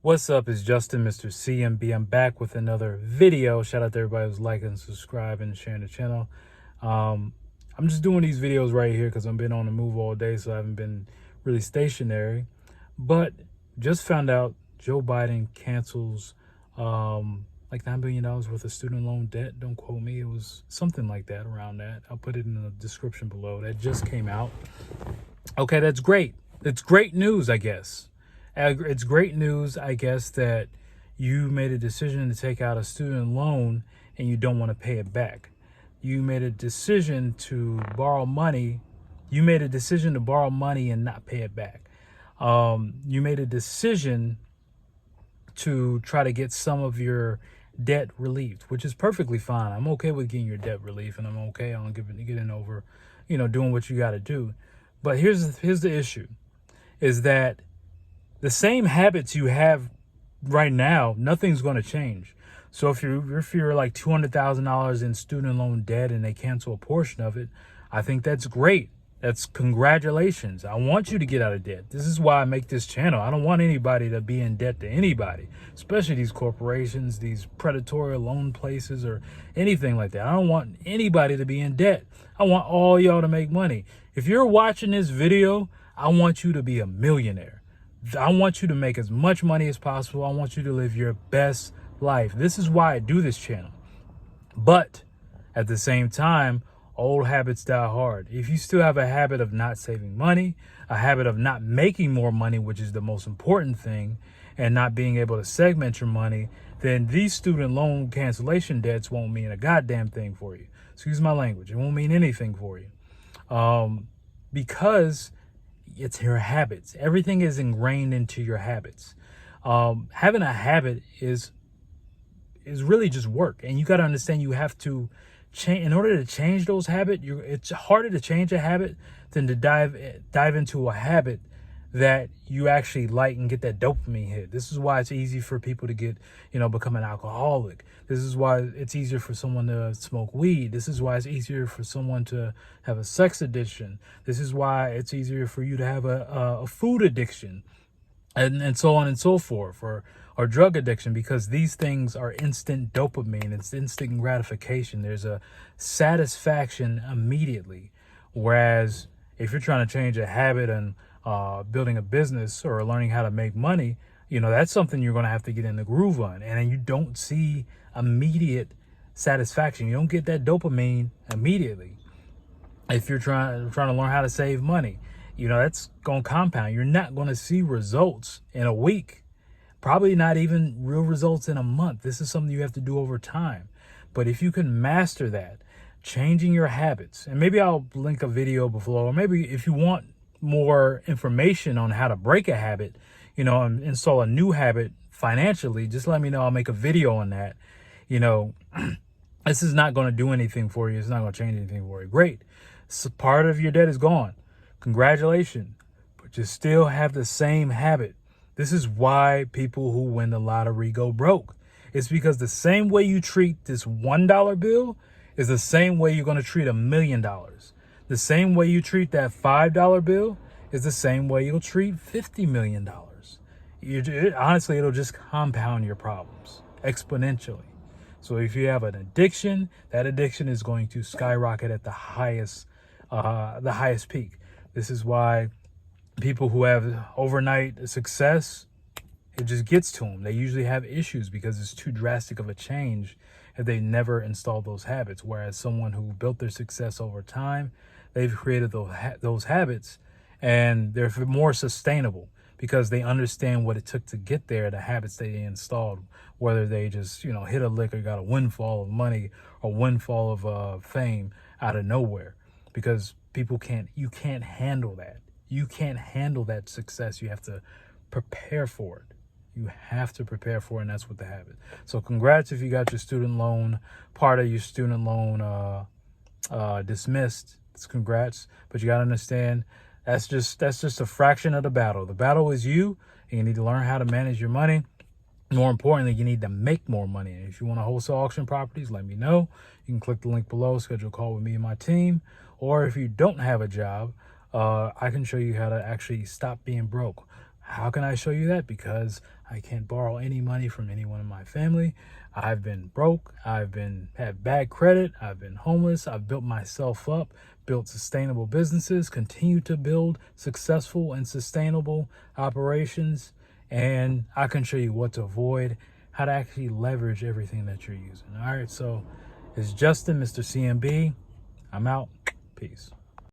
What's up? It's Justin, Mr. CMB. I'm back with another video. Shout out to everybody who's liking, subscribing, and sharing the channel. I'm just doing these videos right here because I've been on the move all day, so I haven't been really stationary. But just found out Joe Biden cancels like $9 billion worth of student loan debt. Don't quote me. It was something like that, around that. I'll put it in the description below. That just came out. Okay, that's great. It's great news, I guess. It's great news, I guess, that you made a decision to take out a student loan and you don't want to pay it back. You made a decision to borrow money. You made a decision to borrow money and not pay it back. You made a decision to try to get some of your debt relieved, which is perfectly fine. I'm okay with getting your debt relief, and I'm okay on getting over, doing what you got to do. But here's the issue, is that the same habits you have right now, nothing's going to change. So if you're like $200,000 in student loan debt and they cancel a portion of it, I think that's great. That's congratulations. I want you to get out of debt. This is why I make this channel. I don't want anybody to be in debt to anybody, especially these corporations, these predatory loan places, or anything like that. I don't want anybody to be in debt. I want all y'all to make money. If you're watching this video, I want you to be a millionaire. I want you to make as much money as possible. I want you to live your best life. This is why I do this channel. But at the same time, old habits die hard. If you still have a habit of not saving money, a habit of not making more money, which is the most important thing, and not being able to segment your money, then these student loan cancellation debts won't mean a goddamn thing for you. Excuse my language. It won't mean anything for you. Because it's your habits. Everything is ingrained into your habits. Having a habit is really just work, and you got to understand you have to change. In order to change those habits, it's harder to change a habit than to dive into a habit that you actually like and get that dopamine hit. This is why it's easy for people to get, become an alcoholic. This is why it's easier for someone to smoke weed. This is why it's easier for someone to have a sex addiction. This is why it's easier for you to have a food addiction, and so on and so forth, or drug addiction, because these things are instant dopamine. It's instant gratification. There's a satisfaction immediately. Whereas if you're trying to change a habit and building a business or learning how to make money, that's something you're going to have to get in the groove on. And you don't see immediate satisfaction. You don't get that dopamine immediately. If you're trying to learn how to save money, that's going to compound. You're not going to see results in a week, probably not even real results in a month. This is something you have to do over time. But if you can master that, changing your habits, and maybe I'll link a video below, or maybe if you want more information on how to break a habit, and install a new habit financially, just let me know. I'll make a video on that. This is not going to do anything for you. It's not going to change anything for you. Great. So part of your debt is gone. Congratulations. But you still have the same habit. This is why people who win the lottery go broke. It's because the same way you treat this $1 bill is the same way you're going to treat $1 million. The same way you treat that $5 bill is the same way you'll treat $50 million. Honestly, it'll just compound your problems exponentially. So if you have an addiction, that addiction is going to skyrocket at the highest peak. This is why people who have overnight success, it just gets to them. They usually have issues because it's too drastic of a change if they never installed those habits. Whereas someone who built their success over time, they've created those habits, and they're more sustainable because they understand what it took to get there, the habits they installed, whether they just, hit a lick or got a windfall of money or windfall of fame out of nowhere. Because you can't handle that. You can't handle that success. You have to prepare for it. You have to prepare for it, and that's what the habit. So congrats if you got your student loan, part of your student loan dismissed. It's congrats, but you got to understand that's just a fraction of the battle. The battle is you, and you need to learn how to manage your money. More importantly, you need to make more money. And if you want to wholesale auction properties, let me know. You can click the link below, schedule a call with me and my team. Or if you don't have a job, I can show you how to actually stop being broke. How can I show you that? Because I can't borrow any money from anyone in my family. I've been broke. Had bad credit. I've been homeless. I've built myself up, built sustainable businesses, continue to build successful and sustainable operations. And I can show you what to avoid, how to actually leverage everything that you're using. All right. So it's Justin, Mr. CMB. I'm out. Peace.